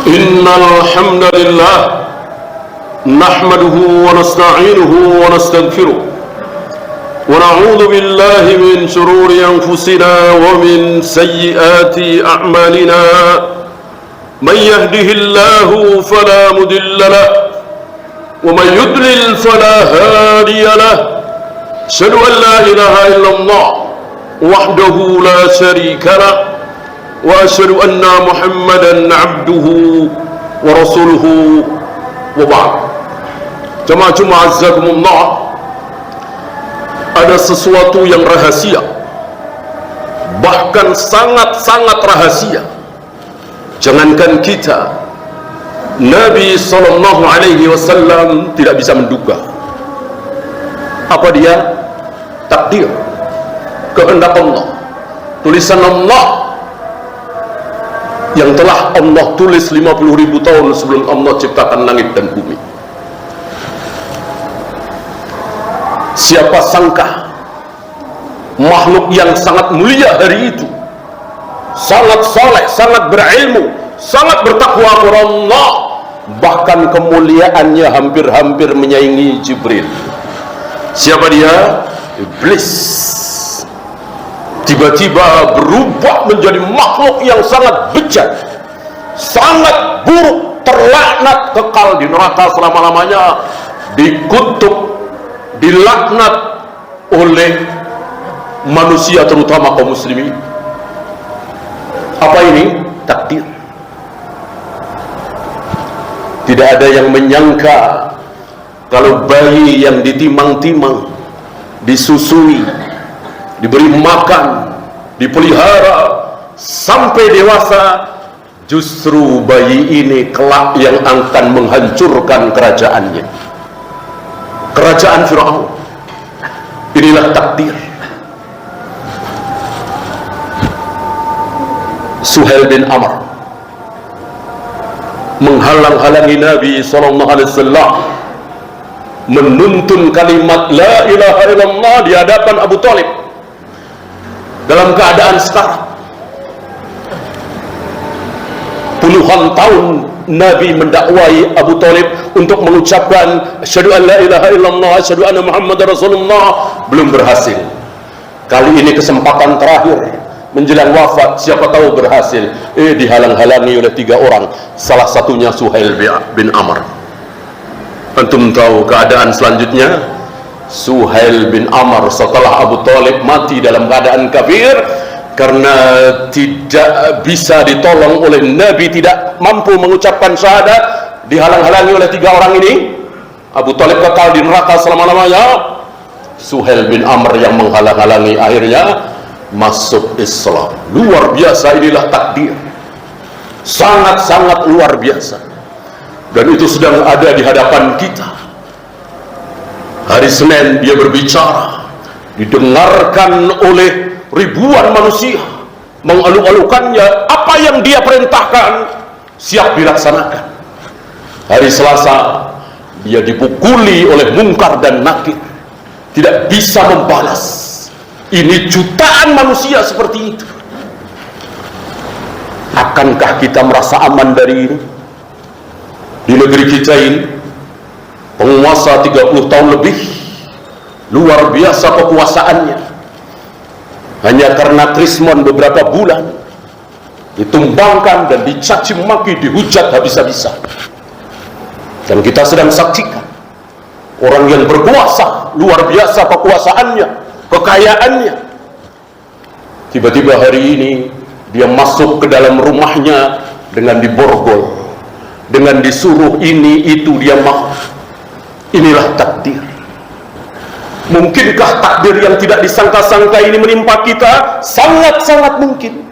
Innal hamdalillah nahmaduhu wa nasta'inuhu wa nastaghfiruh wa na'udzu billahi min shururi anfusina wa min sayyiati a'malina. Man yahdihillahu fala mudilla lahu wa man yudlil fala hadiya lahu. Asyhadu an la ilaha illallah wahdahu la syarika lahu wa asyhadu anna Muhammadan abduhu wa rasuluhu wa ba'd. Jemaah azzakumullah, ada sesuatu yang rahasia, bahkan sangat-sangat rahasia. Jangankan kita, Nabi sallallahu alaihi wasallam tidak bisa menduga. Apa dia? Takdir, kehendak Allah, tulisan Allah yang telah Allah tulis 50.000 tahun sebelum Allah ciptakan langit dan bumi. Siapa sangka makhluk yang sangat mulia hari itu, sangat saleh, sangat berilmu, sangat bertakwa kepada Allah, bahkan kemuliaannya hampir-hampir menyaingi Jibril. Siapa dia? Iblis. Tiba-tiba berubah menjadi makhluk yang sangat bejat, sangat buruk, terlaknat, kekal di neraka selama-lamanya, dikutuk, dilaknat oleh manusia, terutama kaum muslimin. Apa ini? Takdir. Tidak ada yang menyangka kalau bayi yang ditimang-timang, disusui, diberi makan, dipelihara sampai dewasa, justru bayi ini kelak yang akan menghancurkan kerajaannya, kerajaan Firaun. Inilah takdir. Suhail bin Amr menghalang-halangi Nabi SAW menuntun kalimat la ilaha illallah di hadapan Abu Thalib dalam keadaan sekarat. Puluhan tahun Nabi mendakwai Abu Thalib untuk mengucapkan asyhadu an la ilaha illallah, asyhadu anna Muhammadar Rasulullah, belum berhasil. Kali ini kesempatan terakhir menjelang wafat, siapa tahu berhasil. Dihalang-halangi oleh 3 orang, salah satunya Suhail bin Amr. Antum tahu keadaan selanjutnya? Suhail bin Amr setelah Abu Thalib mati dalam keadaan kafir karena tidak bisa ditolong oleh Nabi, tidak mampu mengucapkan syahadat, dihalang-halangi oleh 3 orang ini. Abu Thalib kekal di neraka selama-lamanya. Suhail bin Amr yang menghalang-halangi akhirnya masuk Islam. Luar biasa, inilah takdir, sangat-sangat luar biasa, dan itu sedang ada di hadapan kita. Hari Senin dia berbicara, didengarkan oleh ribuan manusia, mengalu-alukannya, apa yang dia perintahkan siap dilaksanakan. Hari Selasa dia dipukuli oleh Munkar dan Nakir, tidak bisa membalas. Ini jutaan manusia seperti itu. Akankah kita merasa aman dari ini? Di negeri kita ini penguasa 30 tahun lebih, luar biasa kekuasaannya. Hanya karena Krismon beberapa bulan ditumbangkan dan dicaci maki, dihujat habis-habisan. Dan kita sedang saksikan orang yang berkuasa, luar biasa kekuasaannya, kekayaannya. Tiba-tiba hari ini dia masuk ke dalam rumahnya dengan diborgol, dengan disuruh ini itu dia mau. Inilah takdir. Mungkinkah takdir yang tidak disangka-sangka ini menimpa kita? Sangat-sangat mungkin.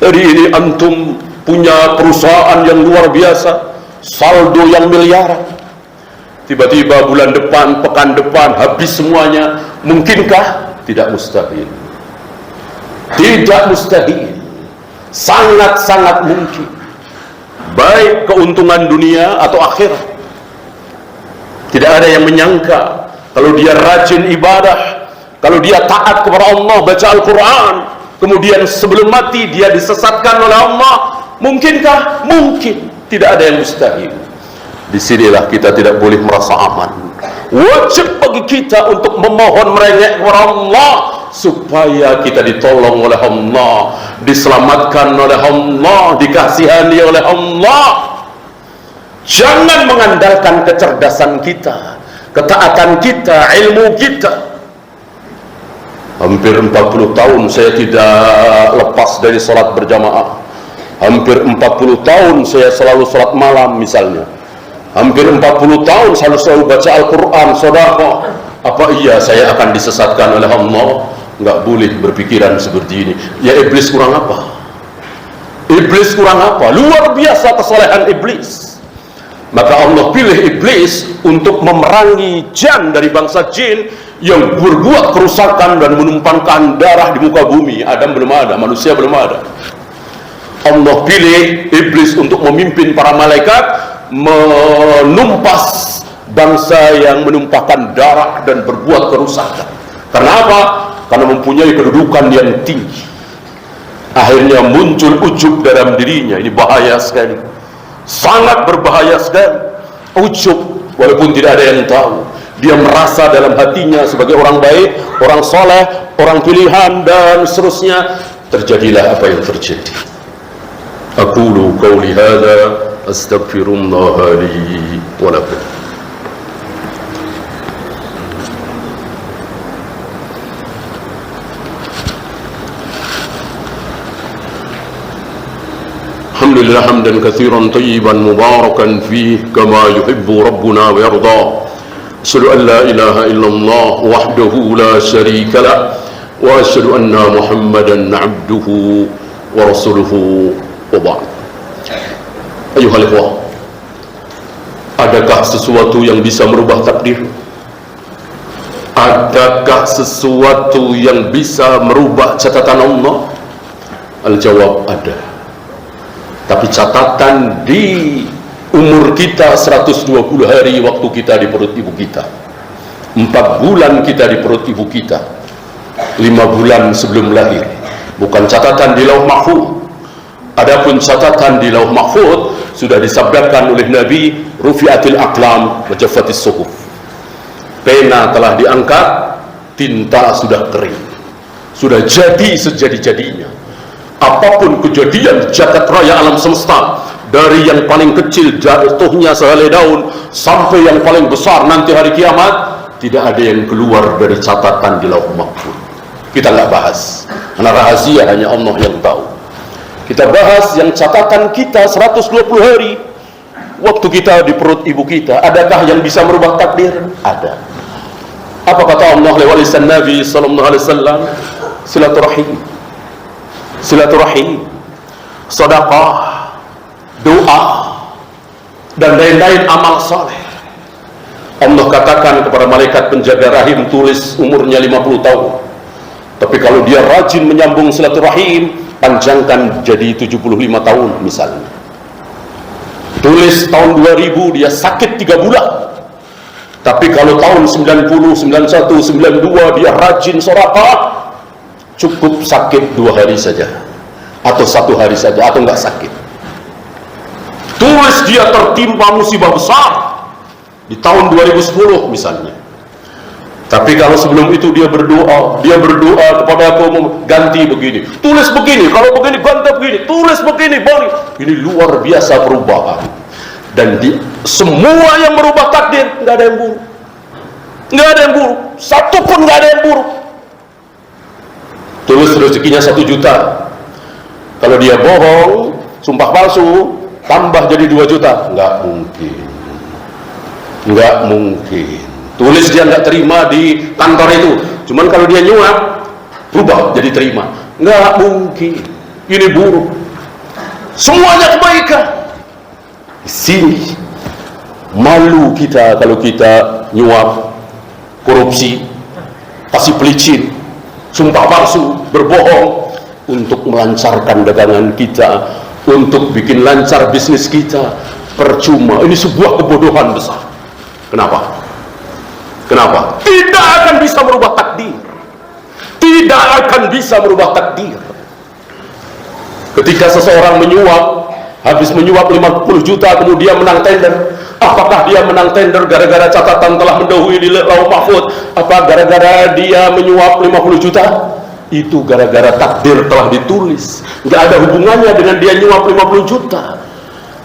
Hari ini antum punya perusahaan yang luar biasa, saldo yang miliaran. Tiba-tiba bulan depan, pekan depan habis semuanya. Mungkinkah? Tidak mustahil. Tidak mustahil. Sangat-sangat mungkin. Baik keuntungan dunia atau akhirat. Tidak ada yang menyangka kalau dia rajin ibadah, kalau dia taat kepada Allah, baca Al-Quran, kemudian sebelum mati dia disesatkan oleh Allah, Mungkinkah? Mungkin. Tidak ada yang mustahil. Disinilah kita tidak boleh merasa aman. Wajib bagi kita untuk memohon merengek kepada Allah supaya kita ditolong oleh Allah, diselamatkan oleh Allah, dikasihani oleh Allah. Jangan mengandalkan kecerdasan kita, ketaatan kita, ilmu kita. Hampir 40 tahun saya tidak lepas dari sholat berjamaah. Hampir 40 tahun saya selalu sholat malam misalnya. Hampir 40 tahun selalu baca Al-Quran, sedekah. Apa iya saya akan disesatkan oleh Allah? Enggak boleh berpikiran seperti ini. Ya iblis kurang apa? Iblis kurang apa? Luar biasa kesalehan iblis. Maka Allah pilih iblis untuk memerangi jan dari bangsa jin yang berbuat kerusakan dan menumpahkan darah di muka bumi. Adam belum ada, manusia belum ada. Allah pilih iblis untuk memimpin para malaikat menumpas bangsa yang menumpahkan darah dan berbuat kerusakan. Karena apa? Karena mempunyai kedudukan yang tinggi. Akhirnya muncul ujub dalam dirinya. Ini bahaya sekali, sangat berbahaya sekali. Ujub, walaupun tidak ada yang tahu, dia merasa dalam hatinya sebagai orang baik, orang soleh, orang pilihan, dan seterusnya. Terjadilah apa yang terjadi. Aqulu qawli hadza astaghfirullah li wa lakum. Alhamdulillah hamdan katsiran tayyiban mubarakan fihi kama yuhibbu rabbuna wa yarda. Asyhadu an la ilaha illallah wahdahu la syarika lah wa asyhadu anna Muhammadan 'abduhu wa rasuluhu wa ba'd. Ayuhal ikhwah, adakah sesuatu yang bisa merubah takdir? Adakah sesuatu yang bisa merubah catatan Allah? Al-jawab ada. Tapi catatan di umur kita 120 hari waktu kita di perut ibu kita, 4 bulan kita di perut ibu kita, 5 bulan sebelum lahir. Bukan catatan di lauh mahfuz. Adapun catatan di lauh mahfuz sudah disabdakan oleh Nabi, rufi'atil aqlam wa jaffatis suhuf. Pena telah diangkat, tinta sudah kering, sudah jadi sejadi-jadinya. Apapun kejadian jagat raya alam semesta, dari yang paling kecil jatuhnya sehelai daun sampai yang paling besar nanti hari kiamat, tidak ada yang keluar dari catatan di lauh mahfuz. Kita nggak bahas, karena rahasia hanya Allah yang tahu. Kita bahas yang catatan kita 120 hari waktu kita di perut ibu kita. Adakah yang bisa merubah takdir? Ada. Apa kata Allah lewat lisan Nabi sallallahu alaihi wasallam? Silaturahim, silaturahim, sedekah, doa, dan lain-lain amal saleh. Allah katakan kepada malaikat penjaga rahim, tulis umurnya 50 tahun. Tapi kalau dia rajin menyambung silaturahim, panjangkan jadi 75 tahun misalnya. Tulis tahun 2000 dia sakit 3 bulan. Tapi kalau tahun 90, 91, 92 dia rajin sedekah, cukup sakit 2 hari saja, atau 1 hari saja, atau enggak sakit. Tulis dia tertimpa musibah besar di tahun 2010 misalnya. Tapi kalau sebelum itu dia berdoa kepada aku, ganti begini, tulis begini, kalau begini ganti begini, tulis begini, balik. Ini luar biasa perubahan. Dan di semua yang merubah takdir, nggak ada yang buruk, nggak ada yang buruk, satu pun nggak ada yang buruk. Tulis rezekinya 1 juta, kalau dia bohong, sumpah palsu, tambah jadi 2 juta, nggak mungkin, nggak mungkin. Tulis dia nggak terima di kantor itu, cuman kalau dia nyuap, berubah jadi terima. Nggak mungkin. Ini buruk. Semuanya kebaikan. Di sini malu kita kalau kita nyuap, korupsi, kasih pelicin, sumpah palsu, berbohong untuk melancarkan dagangan kita, untuk bikin lancar bisnis kita. Percuma. Ini sebuah kebodohan besar. Kenapa? Kenapa? Tidak akan bisa merubah takdir. Tidak akan bisa merubah takdir. Ketika seseorang menyuap, habis menyuap 50 juta kemudian menang tender. Apakah dia menang tender gara-gara catatan telah mendahului di Lauh Mahfuz? Apa gara-gara dia menyuap 50 juta? Itu gara-gara takdir telah ditulis, nggak ada hubungannya dengan dia nyuap 50 juta.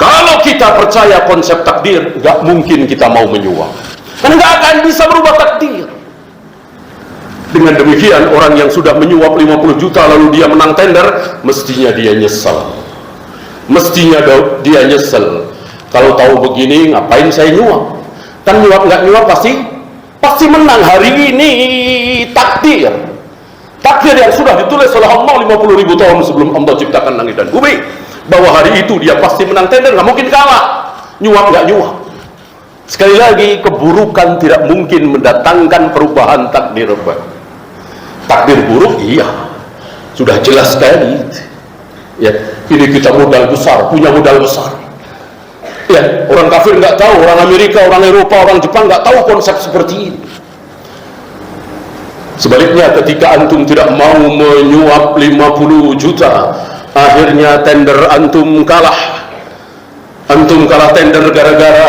Kalau kita percaya konsep takdir, nggak mungkin kita mau menyuap, karena nggak akan bisa berubah takdir. Dengan demikian, orang yang sudah menyuap 50 juta lalu dia menang tender, mestinya dia nyesel. Mestinya dia nyesel. Kalau tahu begini, ngapain saya nyuap? Kan nyuap nggak nyuap pasti menang. Hari ini takdir yang sudah ditulis oleh Allah 50.000 tahun sebelum Allah ciptakan langit dan bumi, bahwa hari itu dia pasti menang tender, nggak mungkin kalah. Nyuap nggak nyuap. Sekali lagi, keburukan tidak mungkin mendatangkan perubahan takdir baik. Takdir buruk, iya, sudah jelas sekali. Ya, ini kita modal besar, punya modal besar. Ya, orang kafir nggak tahu, orang Amerika, orang Eropa, orang Jepang nggak tahu konsep seperti ini. Sebaliknya, ketika antum tidak mau menyuap 50 juta, akhirnya tender antum kalah. Antum kalah tender gara-gara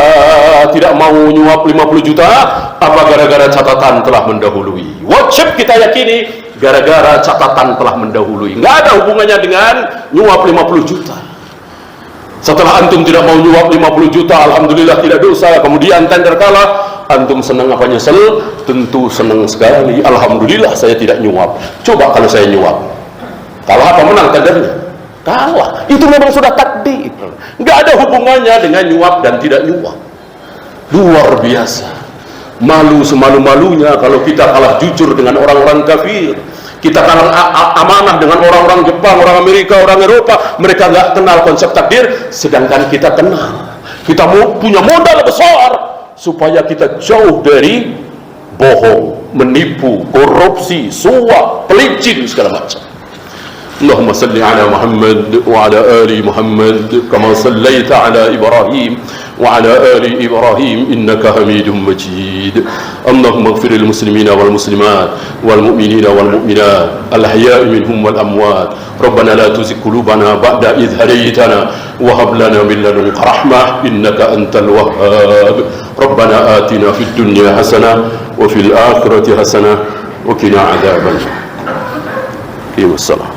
tidak mau nyuap 50 juta, apa gara-gara catatan telah mendahului? Wajib kita yakini gara-gara catatan telah mendahului. Nggak ada hubungannya dengan nyuap 50 juta. Setelah antum tidak mau nyuap 50 juta, alhamdulillah tidak dosa, kemudian tender kalah, antum senang apa nyesel? Tentu senang sekali. Alhamdulillah saya tidak nyuap. Coba kalau saya nyuap, kalah apa menang tendernya? Kalah. Itu memang sudah takdir. Nggak ada hubungannya dengan nyuap dan tidak nyuap. Luar biasa. Malu semalu-malunya kalau kita kalah jujur dengan orang-orang kafir. Kita kalah amanah dengan orang-orang Jepang, orang Amerika, orang Eropa. Mereka nggak kenal konsep takdir, sedangkan kita kenal. Kita punya modal besar supaya kita jauh dari bohong, menipu, korupsi, suap, pelicin, segala macam. Allahumma salli ala Muhammad wa ala ali Muhammad kama sallaita ala Ibrahim wa ala ali Ibrahim innaka Hamidum Majid. Allahumma ighfir lil muslimina wal muslimat wal mu'minina wal mu'minat al ahya'i minhum wal amwat. Rabbana la tuzigh qulubana ba'da idh hadaytana wa hab lana min ladunka rahmah innaka antal wahhab. Rabbana atina fid dunya hasanah wa fil akhirati hasanah wa qina adzaban nar. Wassalam.